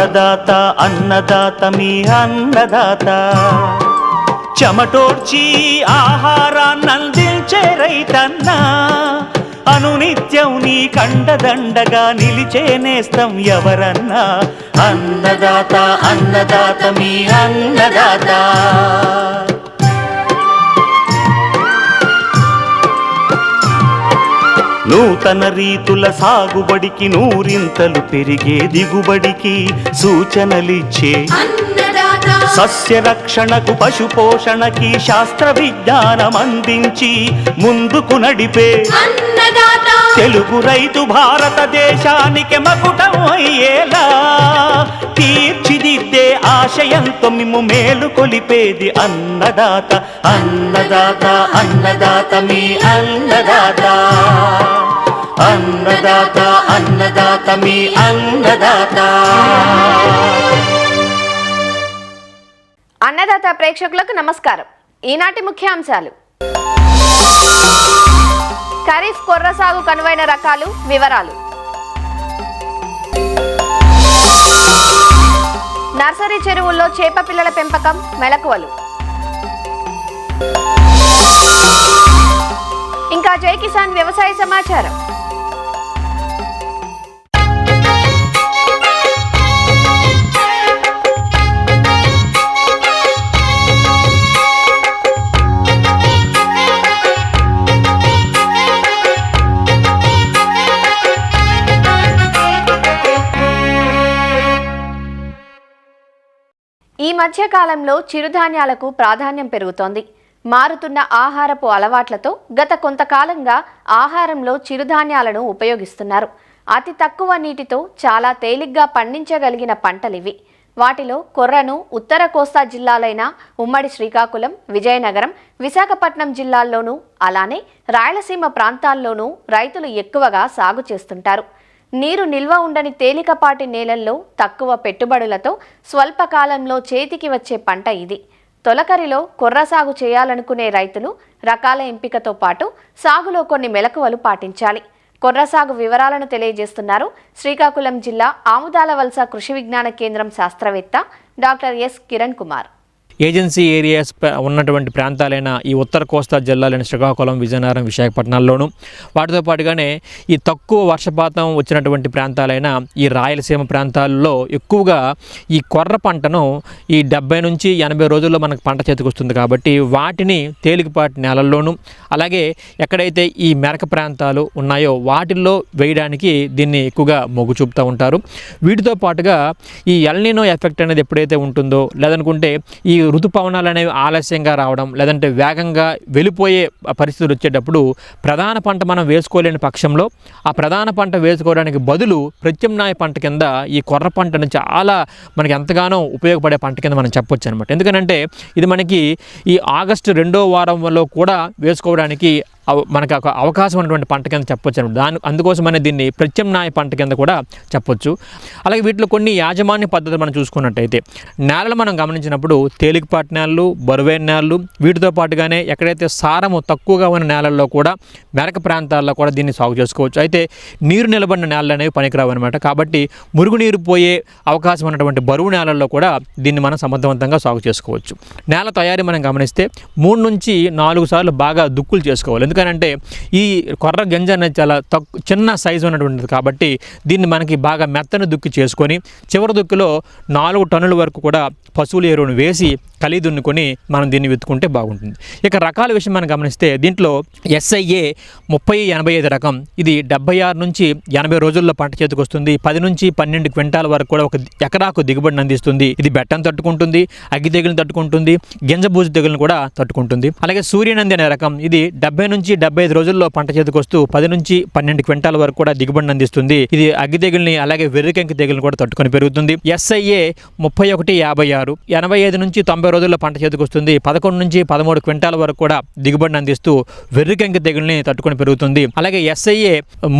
అన్నదాత అన్నదాత మీ అన్నదాత చెమటోడ్చి ఆహారాన్నందించే రైతన్న అనునిత్యం నీ కండదండగా నిలిచే నేస్తం ఎవరన్నా అన్నదాత అన్నదాత మీ అన్నదాత నూతన రీతుల సాగుబడికి నూరింతలు పెరిగే దిగుబడికి సూచనలిచ్చే సస్య రక్షణకు పశు పోషణకి శాస్త్ర విజ్ఞానం అందించి ముందుకు నడిపే తెలుగు రైతు భారతదేశానికి మకుటం అయ్యేలా తీర్చిదిద్దే ఆశయంతో మిమ్ము మేలు కొలిపేది అన్నదాత అన్నదాత అన్నదాత మీ అన్నదాత అన్నదాత అన్నదాత మీ అన్నదాత. అన్నదాత ప్రేక్షకులకు నమస్కారం. ఈనాటి ముఖ్యాంశాలు: ఖరీఫ్ కొర్ర సాగు కనువైన రకాలు వివరాలు, నర్సరీ చెరువుల్లో చేప పిల్లల పెంపకం మెలకువలు, ఇంకా జై కిసాన్ వ్యవసాయ సమాచారం. ఈ మధ్య కాలంలో చిరుధాన్యాలకు ప్రాధాన్యం పెరుగుతోంది. మారుతున్న ఆహారపు అలవాట్లతో గత కొంతకాలంగా ఆహారంలో చిరుధాన్యాలను ఉపయోగిస్తున్నారు. అతి తక్కువ నీటితో చాలా తేలిగ్గా పండించగలిగిన పంటలివి. వాటిలో కొర్రను ఉత్తర కోస్తా జిల్లాలైన ఉమ్మడి శ్రీకాకుళం, విజయనగరం, విశాఖపట్నం జిల్లాల్లోనూ అలానే రాయలసీమ ప్రాంతాల్లోనూ రైతులు ఎక్కువగా సాగు చేస్తుంటారు. నీరు నిల్వ ఉండని తేలికపాటి నేలల్లో తక్కువ పెట్టుబడులతో స్వల్పకాలంలో చేతికి వచ్చే పంట ఇది. తొలకరిలో కొర్ర సాగు చేయాలనుకునే రైతులు రకాల ఎంపికతో పాటు సాగులో కొన్ని మెలకువలు పాటించాలి. కొర్ర సాగు వివరాలను తెలియజేస్తున్నారు శ్రీకాకుళం జిల్లా ఆముదాలవలస కృషి విజ్ఞాన కేంద్రం శాస్త్రవేత్త doctor yes Kiran Kumar. Agency areas ఉన్నటువంటి ప్రాంతాలైన ఈ ఉత్తర కోస్తా జిల్లాలైన శ్రీకాకుళం, విజయనగరం, విశాఖపట్నాల్లోనూ వాటితో పాటుగానే ఈ తక్కువ వర్షపాతం వచ్చినటువంటి ప్రాంతాలైన ఈ రాయలసీమ ప్రాంతాల్లో ఎక్కువగా ఈ కొర్ర పంటను ఈ 70 నుంచి 80 రోజుల్లో మనకు పంట చేతికి వస్తుంది. కాబట్టి వాటిని తేలికపాటి నేలల్లోనూ అలాగే ఎక్కడైతే ఈ మెరక ప్రాంతాలు ఉన్నాయో వాటిల్లో వేయడానికి దీన్ని ఎక్కువగా మొగ్గు చూపుతూ ఉంటారు. వీటితో పాటుగా ఈ ఎల్నినో ఎఫెక్ట్ అనేది ఎప్పుడైతే ఉంటుందో, లేదనుకుంటే ఈ ఋతుపవనాలు అనేవి ఆలస్యంగా రావడం, లేదంటే వేగంగా వెళ్ళిపోయే పరిస్థితులు వచ్చేటప్పుడు ప్రధాన పంట మనం వేసుకోలేని పక్షంలో ఆ ప్రధాన పంట వేసుకోవడానికి బదులు ప్రత్యామ్నాయ పంట కింద ఈ కొర్ర పంటను చాలా మనకి ఎంతగానో ఉపయోగపడే పంట కింద మనం చెప్పొచ్చు అనమాట. ఎందుకంటే ఇది మనకి ఈ ఆగస్టు 2వ వారంలో కూడా వేసుకోవడానికి మనకు ఒక అవకాశం ఉన్నటువంటి పంట కింద చెప్పొచ్చు అనమాట. అందుకోసమనే దీన్ని ప్రత్యామ్నాయ పంట కింద కూడా చెప్పొచ్చు. అలాగే వీటిలో కొన్ని యాజమాన్య పద్ధతులు మనం చూసుకున్నట్టయితే నేలలు మనం గమనించినప్పుడు తేలికపాటి నేలలు, బరువైన నేలలు, వీటితో పాటుగానే ఎక్కడైతే సారము తక్కువగా ఉన్న నేలల్లో కూడా మెరక ప్రాంతాల్లో కూడా దీన్ని సాగు చేసుకోవచ్చు. అయితే నీరు నిలబడిన నేలలు అనేవి పనికిరావు అనమాట. కాబట్టి మురుగునీరు పోయే అవకాశం ఉన్నటువంటి బరువు నేలల్లో కూడా దీన్ని మనం సమర్థవంతంగా సాగు చేసుకోవచ్చు. నేల తయారీ మనం గమనిస్తే 3 నుంచి 4 సార్లు బాగా దుక్కులు చేసుకోవాలి. ఎందుకంటే ఈ కొర్ర గింజ అనేది చాలా చిన్న సైజు ఉన్నటువంటిది కాబట్టి దీన్ని మనకి బాగా మెత్తని దుక్కి చేసుకొని చివరి దుక్కిలో 4 టన్నుల వరకు కూడా పశువుల ఎరువును వేసి కలి దున్నుకొని మనం దీన్ని విత్తుకుంటే బాగుంటుంది. ఇక రకాల విషయం మనం గమనిస్తే దీంట్లో SIA 3085 రకం, ఇది 76 నుంచి 80 రోజుల్లో పంట చేతికి వస్తుంది. 10 నుంచి 12 క్వింటాల వరకు కూడా ఒక ఎకరాకు దిగుబడిని అందిస్తుంది. ఇది బెట్టను తట్టుకుంటుంది, అగ్గి తెగులను తట్టుకుంటుంది, గింజబూజు తెగులను కూడా తట్టుకుంటుంది. అలాగే సూర్యనంది అనే రకం, ఇది 70 నుంచి 75 రోజుల్లో పంట చేతికి వస్తూ 10 నుంచి 12 క్వింటాల వరకు కూడా దిగుబడిని అందిస్తుంది. ఇది అగ్గి తెగుల్ని అలాగే వెర్రికంకి తెగులను కూడా తట్టుకొని పెరుగుతుంది. SIA 3156 85 నుంచి 90 రోజుల్లో పంట చేతికి వస్తుంది. 11 నుంచి 13 క్వింటాల వరకు కూడా దిగుబడిని అందిస్తూ వెర్రికంకి తెగుల్ని తట్టుకొని పెరుగుతుంది. అలాగే SIA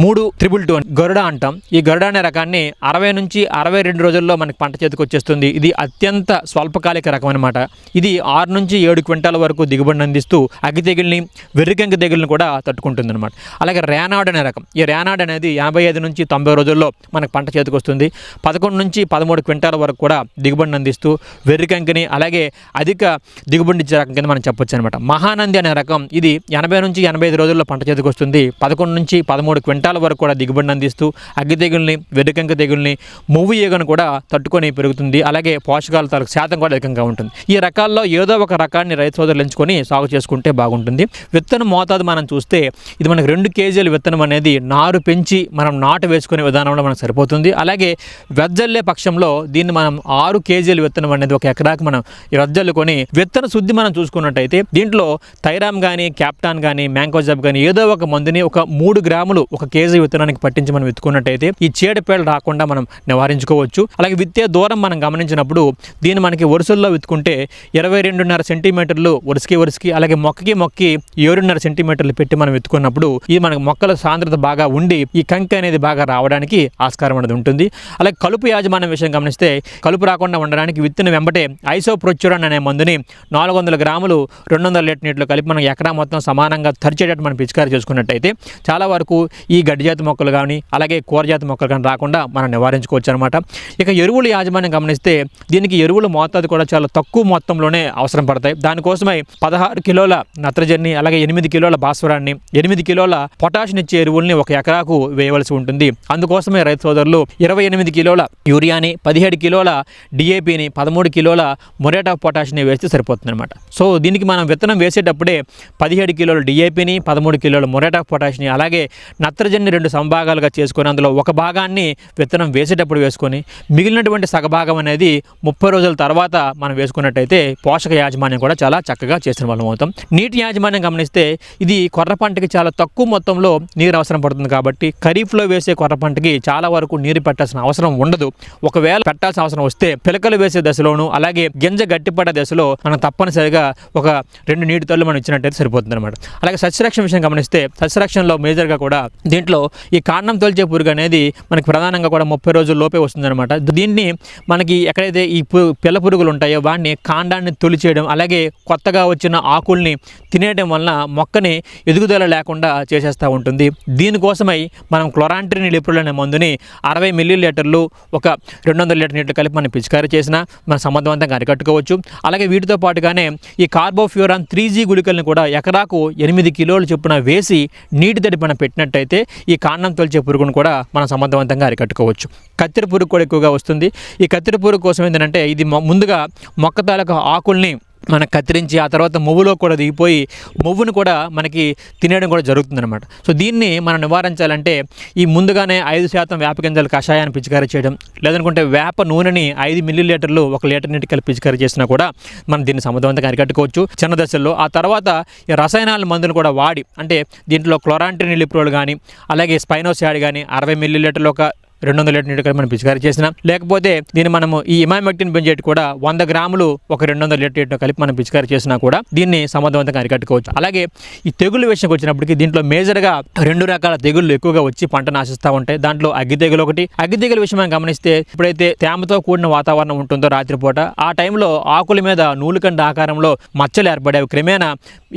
3222 గరుడ అంటాం. ఈ గరుడ అనే రకాన్ని 60 నుంచి 62 రోజుల్లో మనకి పంట చేతికి వచ్చేస్తుంది. ఇది అత్యంత స్వల్పకాలిక రకం అనమాట. ఇది 6 నుంచి 7 క్వింటాల వరకు దిగుబడిని అందిస్తూ అగ్గి తెగుల్ని, వెర్రికంకి తెగులు తెగులను కూడా తట్టుకుంటుంది అనమాట. అలాగే రేనాడ్ అనే రకం, ఈ రేనాడ్ అనేది 85 నుంచి 90 రోజుల్లో మనకు పంట చేతికి వస్తుంది. 11 నుంచి 13 క్వింటాల వరకు కూడా దిగుబడిని అందిస్తూ వెర్రికంకిని అలాగే అధిక దిగుబడి ఇచ్చే రకం కింద మనం చెప్పొచ్చు అనమాట. మహానంది అనే రకం ఇది 80 నుంచి 85 రోజుల్లో పంట చేతికి వస్తుంది. 11 నుంచి 13 క్వింటాల వరకు కూడా దిగుబడిని అందిస్తూ అగ్గి తెగుల్ని, వెర్రికంకి తెగుల్ని, మువ్వు ఈగను కూడా తట్టుకొని పెరుగుతుంది. అలాగే పోషకాల తాలూకు శాతం కూడా అధికంగా ఉంటుంది. ఈ రకాల్లో ఏదో ఒక రకాన్ని రైతు సోదరులు ఎంచుకొని సాగు చేసుకుంటే బాగుంటుంది. విత్తన మోతాదు మనం చూస్తే ఇది మనకు 2 కేజీల విత్తనం అనేది నారు పెంచి మనం నాటు వేసుకునే విధానంలో మనకు సరిపోతుంది. అలాగే వెజ్జల్లే పక్షంలో దీన్ని మనం 6 కేజీల విత్తనం అనేది ఒక ఎకరాకి మనం వెజ్జల్లుకొని విత్తన శుద్ధి మనం చూసుకున్నట్టయితే దీంట్లో థైరామ్ కానీ, క్యాప్టాన్ కానీ, మ్యాంకోజాబ్ కానీ ఏదో ఒక మందుని ఒక 3 గ్రాములు 1 కేజీ విత్తనానికి పట్టించి మనం విత్తుకున్నట్టయితే ఈ చీడపేడలు రాకుండా మనం నివారించుకోవచ్చు. అలాగే విత్తే దూరం మనం గమనించినప్పుడు దీన్ని మనకి వరుసల్లో విత్తుకుంటే 22.5 సెంటీమీటర్లు వరుసకి అలాగే మొక్కకి 7.5 సెంటీమీటర్లు పెట్టి మనం విత్తుకున్నప్పుడు ఇది మనకు మొక్కల సాంద్రత బాగా ఉండి ఈ కంకి అనేది బాగా రావడానికి ఆస్కారం అనేది ఉంటుంది. అలాగే కలుపు యాజమాన్యం విషయం గమనిస్తే కలుపు రాకుండా ఉండడానికి విత్తిన వెంబటే ఐసోప్రొచ్యూరాన్ అనే మందుని 400 గ్రాములు 200 లీటర్ నీటిలో కలిపి మనం ఎకరా మొత్తం సమానంగా తరిచేటట్టు మనం పిచికారీ చేసుకున్నట్టయితే చాలా వరకు ఈ గడ్డి జాతి మొక్కలు కానీ అలాగే కూర జాతి మొక్కలు కానీ రాకుండా మనం నివారించుకోవచ్చు అనమాట. ఇక ఎరువుల యాజమాన్యం గమనిస్తే దీనికి ఎరువుల మోతాదు కూడా చాలా తక్కువ మొత్తంలోనే అవసరం పడతాయి. దానికోసమై 16 కిలోల నత్రజని అలాగే 8 కిలోల భాస్వరాన్ని 8 కిలోల పొటాషియం ఇచ్చే ఎరువుల్ని ఒక ఎకరాకు వేయవలసి ఉంటుంది. అందుకోసమే రైతు సోదరులు 28 కిలోల యూరియాని, 17 కిలోల డిఏపిని, 13 కిలోల మొరేట్ ఆఫ్ పొటాషియం వేస్తే సరిపోతుంది అనమాట. సో దీనికి మనం విత్తనం వేసేటప్పుడే 17 కిలోల డిఏపిని, 13 కిలోల మొరేట్ ఆఫ్ పొటాషియం అలాగే నత్రజని 2 సంభాగాలుగా చేసుకొని అందులో ఒక భాగాన్ని విత్తనం వేసేటప్పుడు వేసుకొని మిగిలినటువంటి సగభాగం అనేది 30 రోజుల తర్వాత మనం వేసుకున్నట్టయితే పోషక యాజమాన్యం కూడా చాలా చక్కగా చేసిన వాళ్ళం అవుతాం. నీటి యాజమాన్యం గమనిస్తే ఇది కొర్ర పంటకి చాలా తక్కువ మొత్తంలో నీరు అవసరం పడుతుంది కాబట్టి ఖరీఫ్లో వేసే కొర్ర పంటకి చాలా వరకు నీరు పెట్టాల్సిన అవసరం ఉండదు. ఒకవేళ పెట్టాల్సిన అవసరం వస్తే పిలకలు వేసే దశలోను అలాగే గింజ గట్టిపడ్డ దశలో మనం తప్పనిసరిగా ఒక 2 నీటి తల్లు మనం ఇచ్చినట్టయితే సరిపోతుంది అనమాట. అలాగే సస్యరక్షణ విషయం గమనిస్తే సస్యరక్షణలో మేజర్గా కూడా దీంట్లో ఈ కాండం తొలిచే పురుగు అనేది మనకి ప్రధానంగా కూడా 30 రోజుల లోపే వస్తుందన్నమాట. దీన్ని మనకి ఎక్కడైతే ఈ పిల్ల పురుగులు ఉంటాయో వాటిని కాండాన్ని తొలిచేయడం అలాగే కొత్తగా వచ్చిన ఆకుల్ని తినేయడం వలన మొక్కని ఎదుగుదల లేకుండా చేసేస్తూ ఉంటుంది. దీనికోసమై మనం క్లోరాంట్రిన్ లిప్రోల్ అనే మందుని 60 మిల్లీలీటర్లు ఒక 200 లీటర్ నీటిలో కలిపి మనం పిచికారీ చేసినా మనం సమర్థవంతంగా అరికట్టుకోవచ్చు. అలాగే వీటితో పాటుగానే ఈ కార్బోఫ్యూరాన్ 3G గుళికల్ని కూడా ఎకరాకు 8 కిలోలు చొప్పున వేసి నీటి తడి మనం పెట్టినట్టయితే ఈ కాండం తొలిచే పురుగును కూడా మనం సమర్థవంతంగా అరికట్టుకోవచ్చు. కత్తెర పురుగు కూడా ఎక్కువగా వస్తుంది. ఈ కత్తెర పురుగు కోసం ఏంటంటే ఇది ముందుగా మొక్క తాలూకా ఆకుల్ని మనకు కత్తిరించి ఆ తర్వాత మువ్వులో కూడా దిగిపోయి మువ్వును కూడా మనకి తినేయడం కూడా జరుగుతుందన్నమాట. సో దీన్ని మనం నివారించాలంటే ఈ ముందుగానే 5% వేప గింజల కషాయాన్ని పిచికారీ చేయడం లేదనుకుంటే వేప నూనెని 5 మిల్లీలీటర్లు 1 లీటర్ నీటి కలిపి పిచికారీ చేసినా కూడా మనం దీన్ని సమర్థవంతంగా అరికట్టుకోవచ్చు చిన్న దశల్లో. ఆ తర్వాత ఈ రసాయనాల మందులు కూడా వాడి అంటే దీంట్లో క్లోరాంట్రిన్ లిప్రోల్ కానీ అలాగే స్పైనోసాడ్ కానీ 60 మిల్లీలీటర్లు ఒక 200 లీటర్ నీటి కలిపి మనం పిచికారీ చేసినా లేకపోతే దీన్ని మనము ఈ ఇమామెక్టిన్ బెంజేట్ కూడా 100 గ్రాములు ఒక 200 లీటర్ నీటిలో కలిపి మనం పిచికారీ చేసినా కూడా దీన్ని సమర్థవంతంగా అరికట్టుకోవచ్చు. అలాగే ఈ తెగుళ్ళ విషయంకి వచ్చినప్పటికీ దీంట్లో మేజర్గా 2 రకాల తెగుళ్ళు ఎక్కువగా వచ్చి పంటను ఆశిస్తూ ఉంటాయి. దాంట్లో అగ్గి తెగులు ఒకటి. అగ్గి తెగుల విషయం మనం గమనిస్తే ఇప్పుడైతే తేమతో కూడిన వాతావరణం ఉంటుందో రాత్రిపూట ఆ టైంలో ఆకుల మీద నూలుకండ ఆకారంలో మచ్చలు ఏర్పడేవి. క్రమేణా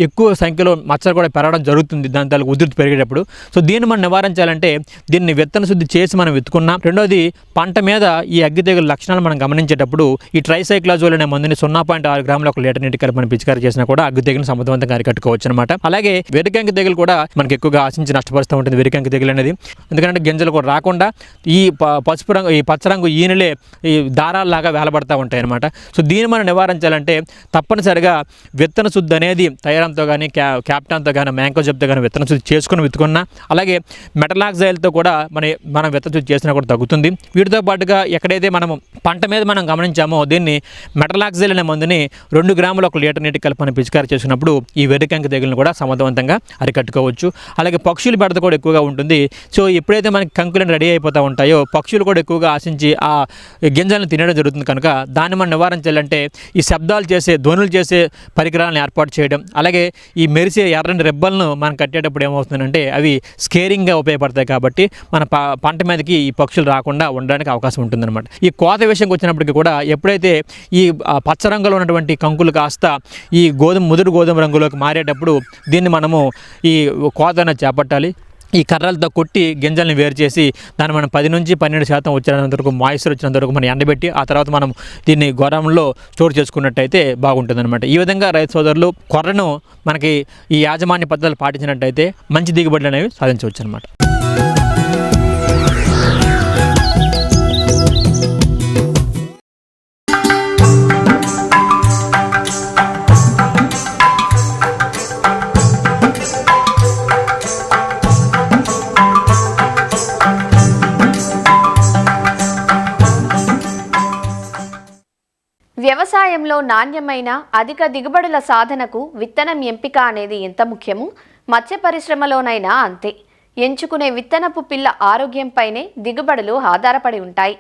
ఎక్కువ సంఖ్యలో మచ్చలు కూడా పెరగడం జరుగుతుంది దాని తాలూకు ఉధృతి పెరిగేటప్పుడు. సో దీన్ని మనం నివారించాలంటే దీన్ని విత్తన శుద్ధి చేసి మనం విత్తుకున్నాం. రెండోది పంట మీద ఈ అగ్గి తెగుల లక్షణాలు మనం గమనించేటప్పుడు ఈ ట్రైసైక్లాజోల్ అనే మందుని 0.6 గ్రాముల 1 లీటర్ నీటి కలిపి మనం పిచికారీ చేసినా కూడా అగ్గి తెగులను సమర్థవంతంగా అరికట్టుకోవచ్చు అనమాట. అలాగే వెరికంకి తెగులు కూడా మనకి ఎక్కువగా ఆశించి నష్టపరుస్తూ ఉంటుంది వెరికంకి తెగులు అనేది. ఎందుకంటే గింజలు కూడా రాకుండా ఈ పసుపు రంగు ఈ పచ్చరంగు ఈనెలే ఈ దారాల్లాగా వేలబడతా ఉంటాయి అనమాట. సో దీన్ని మనం నివారించాలంటే తప్పనిసరిగా విత్తన శుద్ధి అనేది థైరామ్తో కానీ క్యాప్టాన్తో కానీ మ్యాంకోజబ్తో కానీ విత్తన శుద్ధి చేసుకుని విత్తుకున్నా అలాగే మెటలాక్సైల్తో కూడా మనం విత్తన శుద్ధి చేసినా కూడా తగ్గుతుంది. వీటితో పాటుగా ఎక్కడైతే మనము పంట మీద మనం గమనించామో దీన్ని మెటలాక్సైల్ అనే మందుని 2 గ్రాముల 1 లీటర్ నీటి కలిపి మనం పిచికారీ చేసినప్పుడు ఈ వెర్రికంకి తెగులను కూడా సమర్థవంతంగా అరికట్టుకోవచ్చు. అలాగే పక్షుల బెడద కూడా ఎక్కువగా ఉంటుంది. సో ఎప్పుడైతే మనకి కంకులను రెడీ అయిపోతూ ఉంటాయో పక్షులు కూడా ఎక్కువగా ఆశించి ఆ గింజలను తినడం జరుగుతుంది కనుక దాన్ని మనం నివారించాలంటే ఈ శబ్దాలు చేసే ధ్వనులు చేసే పరికరాలను ఏర్పాటు చేయడం అలాగే ఈ మెరిసే ఎర్రని రెబ్బలను మనం కట్టేటప్పుడు ఏమవుతుందంటే అవి స్కేరింగ్గా ఉపయోగపడతాయి కాబట్టి మన పంట మీదకి ఈ ఈ పక్షులు రాకుండా ఉండడానికి అవకాశం ఉంటుందన్నమాట. ఈ కోత విషయంకి వచ్చినప్పటికీ కూడా ఎప్పుడైతే ఈ పచ్చ రంగులో ఉన్నటువంటి కంకులు కాస్త ఈ ముదురు గోధుమ రంగులోకి మారేటప్పుడు దీన్ని మనము ఈ కోత అనేది చేపట్టాలి. ఈ కర్రలతో కొట్టి గింజల్ని వేరు చేసి దాన్ని మనం 10 నుంచి 12% వచ్చినంత వరకు మాయిశ్చర్ వచ్చినంత వరకు మనం ఎండబెట్టి ఆ తర్వాత మనం దీన్ని గోదాంలో స్టోర్ చేసుకున్నట్టయితే బాగుంటుందన్నమాట. ఈ విధంగా రైతు సోదరులు కొర్రను మనకి ఈ యాజమాన్య పద్ధతులు పాటించినట్టయితే మంచి దిగుబడులు అనేవి సాధించవచ్చు అనమాట. వ్యవసాయంలో నాణ్యమైన అధిక దిగుబడుల సాధనకు విత్తనం ఎంపిక అనేది ఎంత ముఖ్యమో మత్స్య పరిశ్రమలోనైనా అంతే. ఎంచుకునే విత్తనపు పిల్ల ఆరోగ్యంపైనే దిగుబడులు ఆధారపడి ఉంటాయి.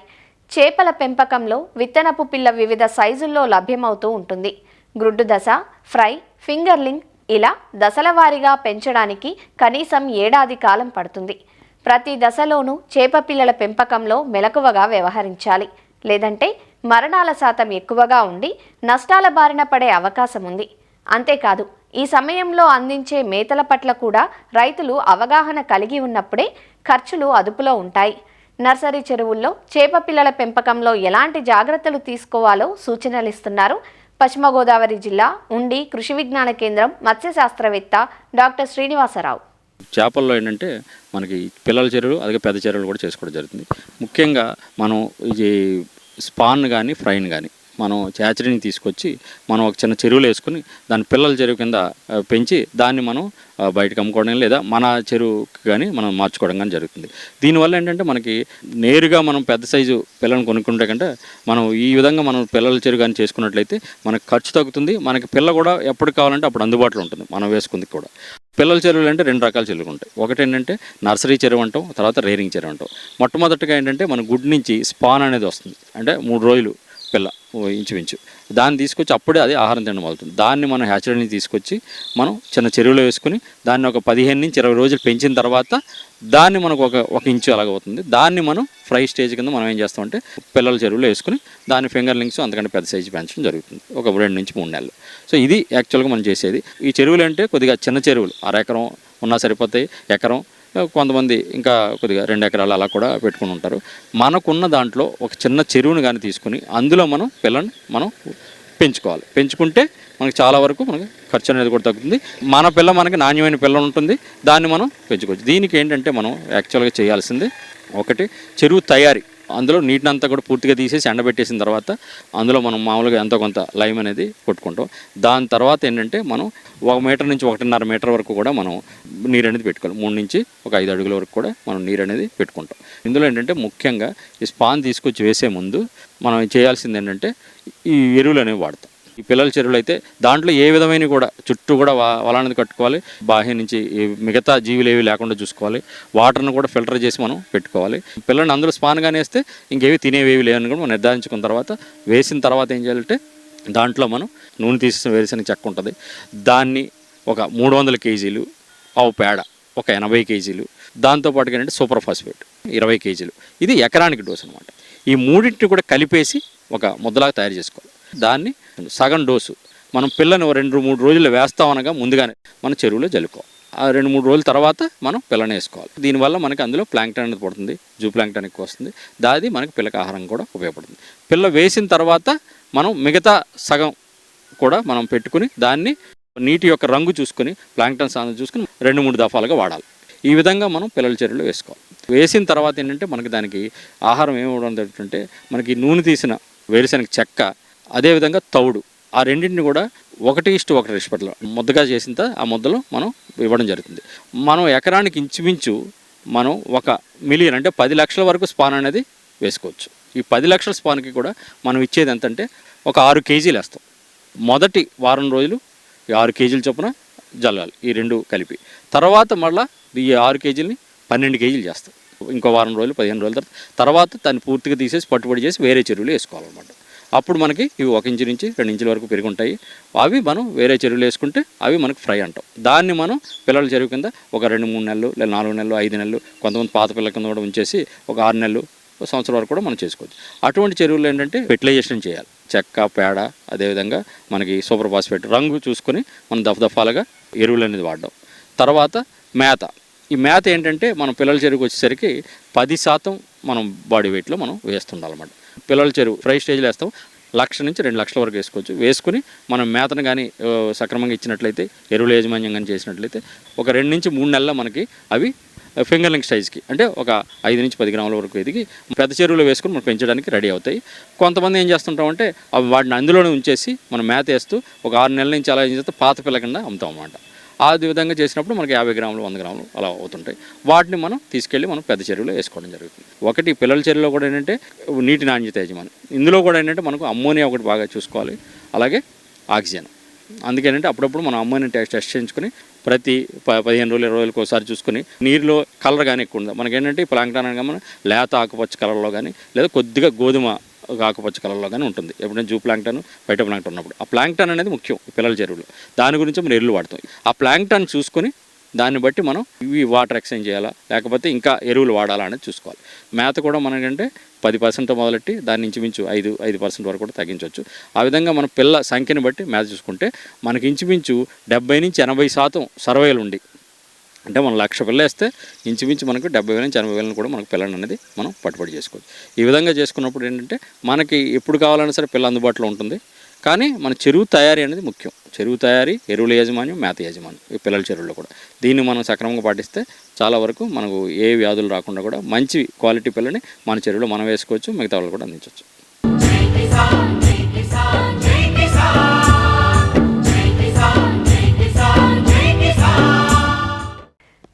చేపల పెంపకంలో విత్తనపు పిల్ల వివిధ సైజుల్లో లభ్యమవుతూ ఉంటుంది. గ్రుడ్డు దశ, ఫ్రై, ఫింగర్లింగ్ ఇలా దశల వారీగా పెంచడానికి కనీసం ఏడాది కాలం పడుతుంది. ప్రతి దశలోనూ చేప పిల్లల పెంపకంలో మెలకువగా వ్యవహరించాలి. లేదంటే మరణాల శాతం ఎక్కువగా ఉండి నష్టాల బారిన పడే అవకాశం ఉంది. అంతేకాదు ఈ సమయంలో అందించే మేతల పట్ల కూడా రైతులు అవగాహన కలిగి ఉన్నప్పుడే ఖర్చులు అదుపులో ఉంటాయి. నర్సరీ చెరువుల్లో చేప పిల్లల పెంపకంలో ఎలాంటి జాగ్రత్తలు తీసుకోవాలో సూచనలు ఇస్తున్నారు పశ్చిమ గోదావరి జిల్లా ఉండి కృషి విజ్ఞాన కేంద్రం మత్స్య శాస్త్రవేత్త డాక్టర్ శ్రీనివాసరావు. చేపల్లో ఏంటంటే మనకి పిల్లల చెరువులు అలాగే పెద్ద చెరువులు కూడా చేసుకోవడం జరుగుతుంది. ముఖ్యంగా మనం ఇది స్పాన్ కానీ ఫ్రైన్ కానీ మనం చాచరీని తీసుకొచ్చి మనం ఒక చిన్న చెరువులు వేసుకుని దాని పిల్లల చెరువు కింద పెంచి దాన్ని మనం బయటకు అమ్ముకోవడం లేదా మన చెరువుకి కానీ మనం మార్చుకోవడం కానీ జరుగుతుంది. దీనివల్ల ఏంటంటే మనకి నేరుగా మనం పెద్ద సైజు పిల్లలను కొనుక్కుంటే కంటే మనం ఈ విధంగా మనం పిల్లల చెరువు కానీ చేసుకున్నట్లయితే మనకు ఖర్చు తగ్గుతుంది. మనకి పిల్ల కూడా ఎప్పుడు కావాలంటే అప్పుడు అందుబాటులో ఉంటుంది మనం వేసుకుంది కూడా. పిల్లల చెరువులు అంటే 2 రకాల చెరువులు ఉంటాయి. ఒకటి ఏంటంటే నర్సరీ చెరువు అంటాం, తర్వాత రేరింగ్ చెరువు అంటాం. మొట్టమొదటిగా ఏంటంటే మన గుడ్ నుంచి స్పాన్ అనేది వస్తుంది, అంటే 3 రోజులు పిల్ల ఇంచుమించు దాన్ని తీసుకొచ్చి అప్పుడే అది ఆహారం తినడం అవుతుంది. దాన్ని మనం హ్యాచరీని తీసుకొచ్చి మనం చిన్న చెరువులో వేసుకుని దాన్ని ఒక 15 నుంచి 20 రోజులు పెంచిన తర్వాత దాన్ని మనకు ఒక ఇంచు అలాగవుతుంది. దాన్ని మనం ఫ్రై స్టేజ్ కింద మనం ఏం చేస్తామంటే పిల్లల చెరువులో వేసుకుని దాన్ని ఫింగర్ లింక్స్ అంతకంటే పెద్ద సైజు పెంచడం జరుగుతుంది ఒక 2 నుంచి 3 నెలలు. సో ఇది యాక్చువల్గా మనం చేసేది. ఈ చెరువులు అంటే కొద్దిగా చిన్న చెరువులు, 1/2 ఎకరం ఉన్నా సరిపోతాయి, ఎకరం, కొంతమంది ఇంకా కొద్దిగా 2 ఎకరాలు అలా కూడా పెట్టుకుని ఉంటారు. మనకున్న దాంట్లో ఒక చిన్న చెరువును కానీ తీసుకుని అందులో మనం పిల్లని మనం పెంచుకోవాలి. పెంచుకుంటే మనకి చాలా వరకు మనకి ఖర్చు అనేది కూడా తగ్గుతుంది. మన పిల్ల మనకి నాణ్యమైన పిల్ల ఉంటుంది, దాన్ని మనం పెంచుకోవచ్చు. దీనికి ఏంటంటే మనం యాక్చువల్గా చేయాల్సింది ఒకటి చెరువు తయారీ. అందులో నీటిని అంతా కూడా పూర్తిగా తీసేసి ఎండబెట్టేసిన తర్వాత అందులో మనం మామూలుగా ఎంతో కొంత లైమ్ అనేది కొట్టుకుంటాం. దాని తర్వాత ఏంటంటే మనం 1 మీటర్ నుంచి 1.5 మీటర్ వరకు కూడా మనం నీరు అనేది పెట్టుకోవాలి. 3 నుంచి ఒక 5 అడుగుల వరకు కూడా మనం నీరు అనేది పెట్టుకుంటాం. ఇందులో ఏంటంటే ముఖ్యంగా ఈ స్పాన్ తీసుకొచ్చి వేసే ముందు మనం చేయాల్సింది ఏంటంటే ఈ ఎరువులు అనేవి వాడతాం. ఈ పిల్లల చెరువులు అయితే దాంట్లో ఏ విధమైన కూడా చుట్టూ కూడా వలనది కట్టుకోవాలి. బాహ్య నుంచి మిగతా జీవులు ఏవి లేకుండా చూసుకోవాలి. వాటర్ను కూడా ఫిల్టర్ చేసి మనం పెట్టుకోవాలి. పిల్లల్ని అందులో స్పాన్గానే వేస్తే ఇంకేవి తినేవేవి లేవని కూడా మనం నిర్ధారించుకున్న తర్వాత వేసిన తర్వాత ఏం చేయాలంటే దాంట్లో మనం నూనె తీసిన వేరుశనగ చెక్క ఉంటుంది, దాన్ని ఒక 300 కేజీలు, ఆవు పేడ ఒక 80 కేజీలు, దాంతోపాటుగా ఏంటంటే సూపర్ ఫాస్ఫేట్ 20 కేజీలు. ఇది ఎకరానికి డోసు అనమాట. ఈ మూడింటిని కూడా కలిపేసి ఒక ముద్దలాగా తయారు చేసుకోవాలి. దాన్ని సగం డోసు మనం పిల్లని 2-3 రోజులు వేస్తామనగా ముందుగానే మన చెరువులో జల్లుకోవాలి. ఆ 2-3 రోజుల తర్వాత మనం పిల్లని వేసుకోవాలి. దీనివల్ల మనకి అందులో ప్లాంక్టన్ అనేది పడుతుంది, జూ ప్లాంక్టన్ ఎక్కువ వస్తుంది. దాది మనకి పిల్లకి ఆహారం కూడా ఉపయోగపడుతుంది. పిల్ల వేసిన తర్వాత మనం మిగతా సగం కూడా మనం పెట్టుకుని దాన్ని నీటి యొక్క రంగు చూసుకొని ప్లాంక్టన్ సాధన చూసుకుని 2-3 దఫాలుగా వాడాలి. ఈ విధంగా మనం పిల్లల చెరువులో వేసుకోవాలి. వేసిన తర్వాత ఏంటంటే మనకి దానికి ఆహారం ఏమివ్వడం జరుగుతుంటే మనకి నూనె తీసిన వేరుశనగ చెక్క, అదేవిధంగా తౌడు, ఆ రెండింటిని కూడా 1:1 నిష్పత్తిలో ముద్దగా చేసిన ఆ ముద్దలో మనం ఇవ్వడం జరుగుతుంది. మనం ఎకరానికి ఇంచుమించు మనం 1 మిలియన్ అంటే 10 లక్షల వరకు స్పాన్ అనేది వేసుకోవచ్చు. ఈ 10 లక్షల స్పాన్కి కూడా మనం ఇచ్చేది ఎంతంటే ఒక 6 కేజీలు వేస్తాం. మొదటి వారం రోజులు 6 కేజీల చొప్పున జల్లాలి ఈ 2 కలిపి. తర్వాత మళ్ళీ ఈ 6 కేజీలని 12 కేజీలు చేస్తాం. ఇంకో వారం రోజులు 15 రోజుల తర్వాత దాన్ని పూర్తిగా తీసేసి పట్టుబడి చేసి వేరే చెరువులు వేసుకోవాలన్నమాట. అప్పుడు మనకి ఇవి 1 ఇంచు నుంచి 2 ఇంచుల వరకు పెరిగి ఉంటాయి. అవి మనం వేరే చెరువులు వేసుకుంటే అవి మనకు ఫ్రై అంటాం. దాన్ని మనం పిల్లల చెరువు కింద ఒక 2-3 నెలలు లేదా 4 నెలలు 5 నెలలు కొంతమంది పాత పిల్లల కింద కూడా ఉంచేసి ఒక 6 నెలలు సంవత్సరం వరకు కూడా మనం చేసుకోవచ్చు. అటువంటి చెరువులు ఏంటంటే ఫెర్టిలైజేషన్ చేయాలి. చెక్క, పేడ, అదేవిధంగా మనకి సూపర్ ఫాస్ఫేట్ రంగు చూసుకొని మనం దఫదఫాలుగా ఎరువులు అనేది వాడడం. తర్వాత మేత. ఈ మేత ఏంటంటే మనం పిల్లల చెరువుకి వచ్చేసరికి 10% మనం బాడీ వెయిట్లో మనం వేస్తుండాలన్నమాట. పిల్లల చెరువు ఫ్రై స్టేజ్లో వేస్తాం. 1,00,000 నుంచి 2 లక్షల వరకు వేసుకోవచ్చు. వేసుకుని మనం మేతను కానీ సక్రమంగా ఇచ్చినట్లయితే, ఎరువుల యాజమాన్యం కానీ చేసినట్లయితే ఒక 2 నుంచి 3 నెలల మనకి అవి ఫింగర్లింగ్ సైజ్కి అంటే ఒక 5 నుంచి 10 గ్రాముల వరకు ఎదిగి పెద్ద చెరువులో వేసుకుని మనం పెంచడానికి రెడీ అవుతాయి. కొంతమంది ఏం చేస్తుంటామంటే అవి వాటిని అందులోనే ఉంచేసి మనం మేత వేస్తూ ఒక 6 నెలల నుంచి అలా ఏం చేస్తే పాత పిల్ల కింద అమ్ముతాం అన్నమాట. ఆ విధంగా చేసినప్పుడు మనకి 50 గ్రాములు 100 గ్రాములు అలా అవుతుంటాయి. వాటిని మనం తీసుకెళ్ళి మనం పెద్ద చెరువులో వేసుకోవడం జరుగుతుంది. ఒకటి పిల్లల చెరువులో కూడా ఏంటంటే నీటి నాణ్యత యజమాని. ఇందులో కూడా ఏంటంటే మనకు అమ్మోనియా ఒకటి బాగా చూసుకోవాలి, అలాగే ఆక్సిజన్. అందుకేంటంటే అప్పుడప్పుడు మనం అమ్మోనియా టెస్ట్ చేయించుకొని ప్రతి 15 రోజులు 20 రోజులకు ఒకసారి చూసుకొని నీరులో కలర్ కానీ ఎక్కువ ఉండదు. మనకేంటంటే ప్లాంక్టన్ అనగా మనం లేత ఆకుపచ్చ కలర్లో కానీ లేదా కొద్దిగా గోధుమ ఆకుపచ్చ కలర్లో కానీ ఉంటుంది. ఎప్పుడైనా జూ ప్లాంక్టన్, బయట ప్లాంక్టన్ ఉన్నప్పుడు ఆ ప్లాంక్టన్ అనేది ముఖ్యం పిల్లల చెరువులో. దాని గురించి మనం ఎరువులు వాడతాం. ఆ ప్లాంక్టన్ చూసుకొని దాన్ని బట్టి మనం ఇవి వాటర్ ఎక్స్చేంజ్ చేయాలా లేకపోతే ఇంకా ఎరువులు వాడాలా అనేది చూసుకోవాలి. మేత కూడా మనకంటే 10% మొదలెట్టి దాని ఇంచుమించు 5% వరకు కూడా తగ్గించవచ్చు. ఆ విధంగా మన పిల్ల సంఖ్యను బట్టి మేత చూసుకుంటే మనకి ఇంచుమించు 70 నుంచి 80% సర్వేలు ఉండి అంటే మనం 1,00,000 పిల్ల వేస్తే ఇంచుమించు మనకు 70,000 నుంచి 80,000 కూడా మనకు పిల్లని అనేది మనం పట్టుబడి చేసుకోవచ్చు. ఈ విధంగా చేసుకున్నప్పుడు ఏంటంటే మనకి ఎప్పుడు కావాలన్నా సరే పిల్ల అందుబాటులో ఉంటుంది. కానీ మన చెరువు తయారీ అనేది ముఖ్యం. చెరువు తయారీ, ఎరువుల యాజమాన్యం, మేత యాజమాన్యం ఈ పిల్లల చెరువుల్లో కూడా దీన్ని మనం సక్రమంగా పాటిస్తే చాలా వరకు మనకు ఏ వ్యాధులు రాకుండా కూడా మంచి క్వాలిటీ పిల్లని మన చెరువులో మనం వేసుకోవచ్చు, మిగతా వాళ్ళు కూడా అందించవచ్చు.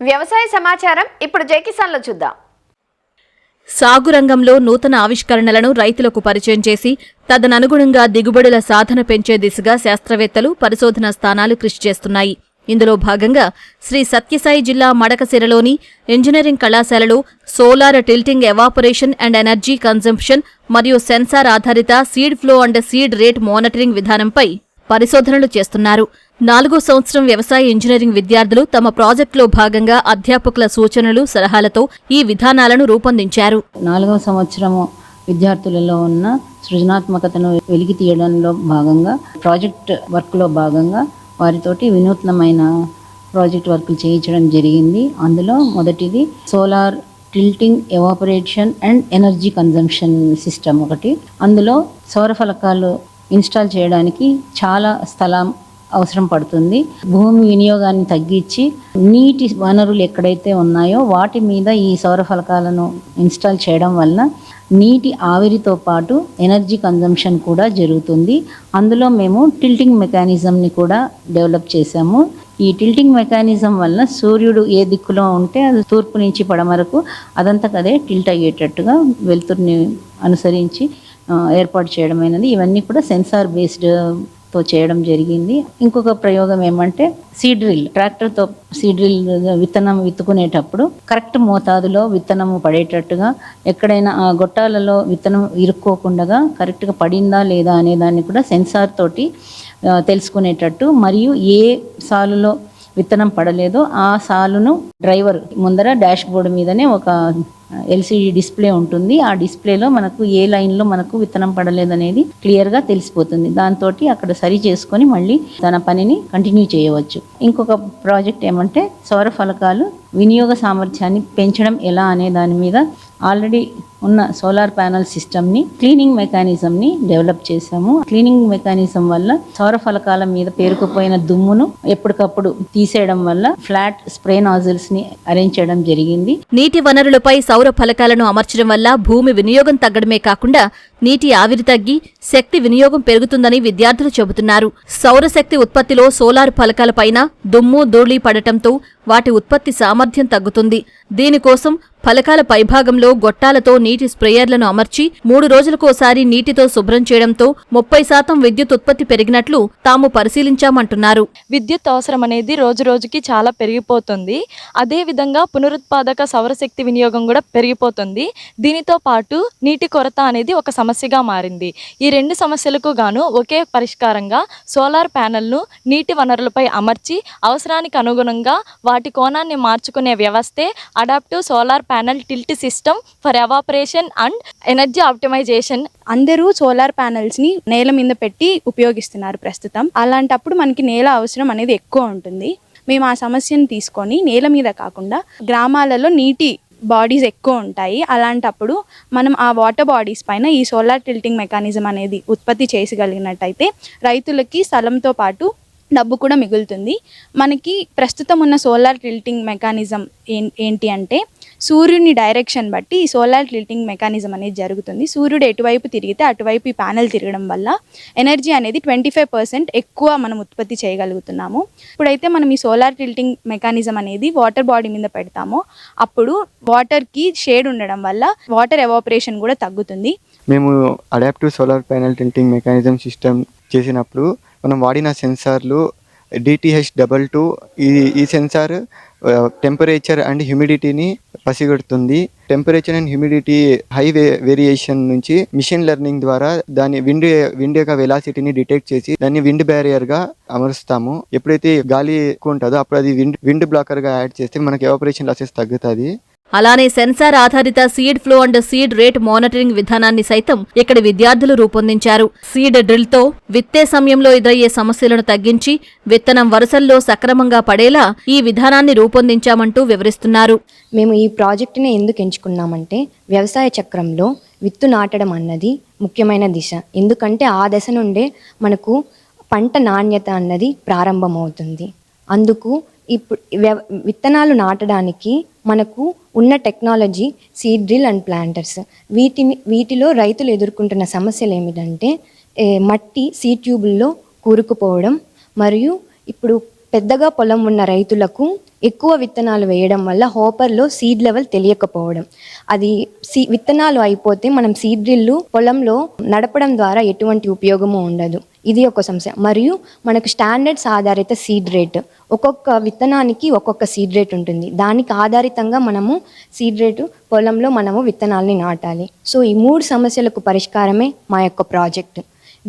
వ్యవసాయ సమాచారం ఇప్పుడు జై కిసాన్లో చూద్దాం. సాగు రంగంలో నూతన ఆవిష్కరణలను రైతులకు పరిచయం చేసి తదననుగుణంగా దిగుబడుల సాధన పెంచే దిశగా శాస్త్రవేత్తలు, పరిశోధనా స్థానాలు కృషి చేస్తున్నాయి. ఇందులో భాగంగా శ్రీ సత్యసాయి జిల్లా మడకశిరలోని ఇంజనీరింగ్ కళాశాలలో solar tilting evaporation and energy consumption మరియు సెన్సార్ ఆధారిత seed flow and seed rate monitoring విధానంపై పరిశోధనలు చేస్తున్నారు. 4వ సంవత్సరం వ్యవసాయ ఇంజనీరింగ్ విద్యార్థులు తమ ప్రాజెక్టులో భాగంగా అధ్యాపకుల సూచనలు, సలహాలతో ఈ విధానాలను రూపొందించారు. 4వ సంవత్సరము విద్యార్థులలో ఉన్న సృజనాత్మకతను వెలికి తీయడంలో భాగంగా ప్రాజెక్ట్ వర్క్లో భాగంగా వారితోటి వినూత్నమైన ప్రాజెక్ట్ వర్క్లు చేయించడం జరిగింది. అందులో మొదటిది solar tilting evaporation and energy consumption system ఒకటి. అందులో సౌర ఫలకాలు ఇన్స్టాల్ చేయడానికి చాలా స్థలం అవసరం పడుతుంది. భూమి వినియోగాన్ని తగ్గించి నీటి వనరులు ఎక్కడైతే ఉన్నాయో వాటి మీద ఈ సౌర ఫలకాలను ఇన్స్టాల్ చేయడం వలన నీటి ఆవిరితో పాటు ఎనర్జీ కన్జంప్షన్ కూడా జరుగుతుంది. అందులో మేము టిల్టింగ్ మెకానిజంని కూడా డెవలప్ చేశాము. ఈ టిల్టింగ్ మెకానిజం వలన సూర్యుడు ఏ దిక్కులో ఉంటే అది తూర్పు నుంచి పడమరకు అదంతకదే టిల్ట్ అయ్యేటట్టుగా వెలుతురుని అనుసరించి ఏర్పాటు చేయడమైనది. ఇవన్నీ కూడా సెన్సార్ బేస్డ్తో చేయడం జరిగింది. ఇంకొక ప్రయోగం ఏమంటే సీడ్ డ్రిల్, ట్రాక్టర్తో సీడ్ డ్రిల్ విత్తనం విత్తుకునేటప్పుడు కరెక్ట్ మోతాదులో విత్తనము పడేటట్టుగా, ఎక్కడైనా ఆ గొట్టాలలో విత్తనం ఇరుక్కోకుండా కరెక్ట్గా పడిందా లేదా అనే దాన్ని కూడా సెన్సార్ తోటి తెలుసుకునేటట్టు, మరియు ఏ సాలులో విత్తనం పడలేదో ఆ సాలును డ్రైవర్ ముందర డాష్ బోర్డు మీదనే ఒక ఎల్సిడి డిస్ప్లే ఉంటుంది. ఆ డిస్ప్లేలో మనకు ఏ లైన్లో మనకు విత్తనం పడలేదనేది క్లియర్గా తెలిసిపోతుంది. దాంతో అక్కడ సరి చేసుకొని మళ్ళీ తన పనిని కంటిన్యూ చేయవచ్చు. ఇంకొక ప్రాజెక్ట్ ఏమంటే సౌర ఫలకాలు వినియోగ సామర్థ్యాన్ని పెంచడం ఎలా అనే దాని మీద ఆల్రెడీ ఉన్న సోలార్ ప్యానల్ సిస్టమ్ని, క్లీనింగ్ మెకానిజంని డెవలప్ చేశాము. క్లీనింగ్ మెకానిజం వల్ల సౌర ఫలకాల మీద పేరుకుపోయిన దుమ్మును ఎప్పటికప్పుడు తీసేయడం వల్ల ఫ్లాట్ స్ప్రే నాజిల్స్ని అరేంజ్ చేయడం జరిగింది. నీటి వనరులపై సౌర ఫలకాలను అమర్చడం వల్ల భూమి వినియోగం తగ్గడమే కాకుండా నీటి ఆవిరి తగ్గి శక్తి వినియోగం పెరుగుతుందని విద్యార్థులు చెబుతున్నారు. సౌరశక్తి ఉత్పత్తిలో సోలార్ ఫలకాలపైన దుమ్ము, ధూళి పడటంతో వాటి ఉత్పత్తి సామర్థ్యం తగ్గుతుంది. దీనికోసం ఫలకాల పైభాగంలో గొట్టాలతో నీటి స్ప్రేయర్లను అమర్చి 3 రోజులకోసారి నీటితో శుభ్రం చేయడంతో 30% విద్యుత్ ఉత్పత్తి పెరిగినట్లు తాము పరిశీలించామంటున్నారు. విద్యుత్ అవసరం అనేది రోజు రోజుకి చాలా పెరిగిపోతుంది. అదేవిధంగా పునరుత్పాదక సౌరశక్తి వినియోగం కూడా పెరిగిపోతుంది. దీనితో పాటు నీటి కొరత అనేది ఒక సమస్యగా మారింది. ఈ 2 సమస్యలకు గాను ఒకే పరిష్కారంగా సోలార్ ప్యానెల్ను నీటి వనరులపై అమర్చి అవసరానికి అనుగుణంగా వాటి కోణాన్ని మార్చుకునే వ్యవస్థే adaptive solar panel tilt system for evaporation and energy optimisation. అందరూ సోలార్ ప్యానెల్స్ని నేల మీద పెట్టి ఉపయోగిస్తున్నారు ప్రస్తుతం. అలాంటప్పుడు మనకి నేల అవసరం అనేది ఎక్కువ ఉంటుంది. మేము ఆ సమస్యను తీసుకొని నేల మీద కాకుండా గ్రామాలలో నీటి బాడీస్ ఎక్కువ ఉంటాయి. అలాంటప్పుడు మనం ఆ వాటర్ బాడీస్ పైన ఈ సోలార్ టిల్టింగ్ మెకానిజం అనేది ఉత్పత్తి చేయగలిగినట్టయితే రైతులకి స్థలంతో పాటు డబ్బు కూడా మిగులుతుంది. మనకి ప్రస్తుతం ఉన్న సోలార్ టిల్టింగ్ మెకానిజం ఏంటి అంటే సూర్యుని డైరెక్షన్ బట్టి ఈ సోలార్ టిల్టింగ్ మెకానిజం అనేది జరుగుతుంది. సూర్యుడు ఎటువైపు తిరిగితే అటువైపు ఈ ప్యానెల్ తిరగడం వల్ల ఎనర్జీ అనేది 25% ఎక్కువ మనం ఉత్పత్తి చేయగలుగుతున్నాము. ఇప్పుడైతే మనం ఈ సోలార్ టిల్టింగ్ మెకానిజం అనేది వాటర్ బాడీ మీద పెడతామో అప్పుడు వాటర్కి షేడ్ ఉండడం వల్ల వాటర్ ఎవాపరేషన్ కూడా తగ్గుతుంది. మేము adaptive solar panel tilting mechanism system చేసినప్పుడు మనం వాడిన సెన్సార్లు DTH22 ఈ సెన్సార్ టెంపరేచర్ అండ్ హ్యూమిడిటీని పసిగడుతుంది. Temperature and humidity high variation నుంచి మిషన్ లెర్నింగ్ ద్వారా దాని విండ్ యొక్క వెలాసిటీని డిటెక్ట్ చేసి దాన్ని విండ్ బ్యారియర్గా అమరుస్తాము. ఎప్పుడైతే గాలి ఎక్కువ ఉంటుందో అప్పుడు అది విండ్ బ్లాకర్గా యాడ్ చేస్తే మనకి ఎవాపరేషన్ లాసెస్ తగ్గుతుంది. అలానే సెన్సార్ ఆధారిత seed flow and seed rate monitoring విధానాన్ని సైతం ఇక్కడి విద్యార్థులు రూపొందించారు. సీడ్ డ్రిల్తో విత్తే సమయంలో ఎదురయ్యే సమస్యలను తగ్గించి విత్తనం వరుసల్లో సక్రమంగా పడేలా ఈ విధానాన్ని రూపొందించామంటూ వివరిస్తున్నారు. మేము ఈ ప్రాజెక్టుని ఎందుకు ఎంచుకున్నామంటే వ్యవసాయ చక్రంలో విత్తు నాటడం అన్నది ముఖ్యమైన దిశ. ఎందుకంటే ఆ దశ నుండే మనకు పంట నాణ్యత అన్నది ప్రారంభమవుతుంది. అందుకు ఇప్పుడు విత్తనాలు నాటడానికి మనకు ఉన్న technology seed drill and planters. వీటిలో రైతులు ఎదుర్కొంటున్న సమస్యలు ఏమిటంటే మట్టి సీడ్ ట్యూబుల్లో కూరుకుపోవడం, మరియు ఇప్పుడు పెద్దగా పొలం ఉన్న రైతులకు ఎక్కువ విత్తనాలు వేయడం వల్ల హోపర్లో సీడ్ లెవెల్ తెలియకపోవడం. అది విత్తనాలు అయిపోతే మనం సీడ్ డ్రిల్లు పొలంలో నడపడం ద్వారా ఎటువంటి ఉపయోగము ఉండదు. ఇది ఒక సమస్య. మరియు మనకు స్టాండర్డ్స్ ఆధారిత సీడ్ రేట్, ఒక్కొక్క విత్తనానికి ఒక్కొక్క సీడ్ రేట్ ఉంటుంది. దానికి ఆధారితంగా మనము సీడ్ రేటు పొలంలో మనము విత్తనాలని నాటాలి. సో ఈ 3 సమస్యలకు పరిష్కారమే మా యొక్క ప్రాజెక్ట్.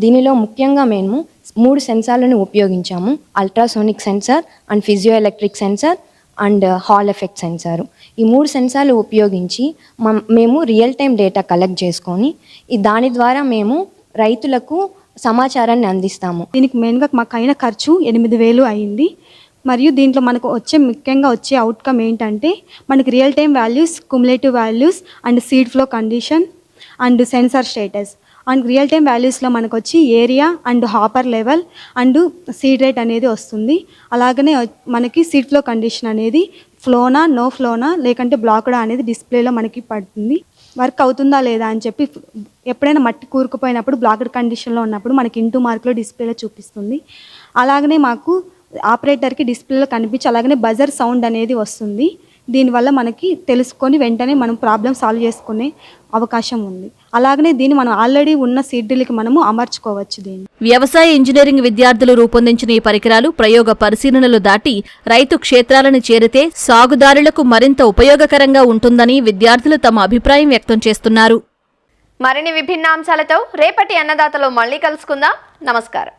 దీనిలో ముఖ్యంగా మేము 3 సెన్సార్లను ఉపయోగించాము. Ultrasonic sensor and physio electric sensor and hall effect sensor. ఈ 3 సెన్సార్లు ఉపయోగించి మేము రియల్ టైం డేటా కలెక్ట్ చేసుకొని దాని ద్వారా మేము రైతులకు సమాచారాన్ని అందిస్తాము. దీనికి మెయిన్గా మాకు అయిన ఖర్చు 8,000 అయింది. మరియు దీంట్లో మనకు ముఖ్యంగా వచ్చే అవుట్కమ్ ఏంటంటే మనకి real time values, cumulative values and seed flow condition and sensor status and real time వాల్యూస్లో మనకు వచ్చి area and hopper level and seed rate అనేది వస్తుంది. అలాగనే మనకి సీడ్ ఫ్లో కండిషన్ అనేది ఫ్లోనా, నో ఫ్లోనా, లేకంటే బ్లాక్డా అనేది డిస్ప్లేలో మనకి పడుతుంది. వర్క్ అవుతుందా లేదా అని చెప్పి ఎప్పుడైనా మట్టి కూరుకుపోయినప్పుడు బ్లాక్డ్ కండిషన్లో ఉన్నప్పుడు మనకి ఇంటూ మార్కులో డిస్ప్లేలో చూపిస్తుంది. అలాగనే మాకు ఆపరేటర్కి డిస్ప్లేలో కనిపించి అలాగనే బజర్ సౌండ్ అనేది వస్తుంది. దీనివల్ల మనకి తెలుసుకొని వెంటనే మనం ప్రాబ్లం సాల్వ్ చేసుకునే అవకాశం ఉంది. అలాగనే దీన్ని మనం ఆల్రెడీ ఉన్న సీడ్ డ్రిల్కి మనము అమర్చుకోవచ్చు. దీన్ని వ్యవసాయ ఇంజనీరింగ్ విద్యార్థులు రూపొందించిన ఈ పరికరాలు ప్రయోగ పరిశీలనలు దాటి రైతు క్షేత్రాలను చేరితే సాగుదారులకు మరింత ఉపయోగకరంగా ఉంటుందని విద్యార్థులు తమ అభిప్రాయం వ్యక్తం చేస్తున్నారు. మరిన్ని విభిన్న అంశాలతో రేపటి అన్నదాతలో మళ్ళీ కలుసుకుందాం. నమస్కారం.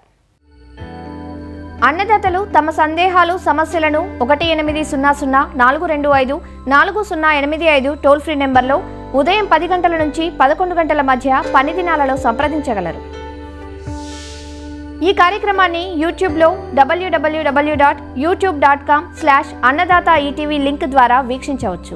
అన్నదాతలు తమ సందేహాలు, సమస్యలను 1800-425-4085 టోల్ ఫ్రీ నెంబర్లో ఉదయం 10 గంటల నుంచి 11 గంటల మధ్య పని దినాలలో సంప్రదించగలరు. ఈ కార్యక్రమాన్ని యూట్యూబ్లో www.youtube.com/annadaata ETV లింక్ ద్వారా వీక్షించవచ్చు.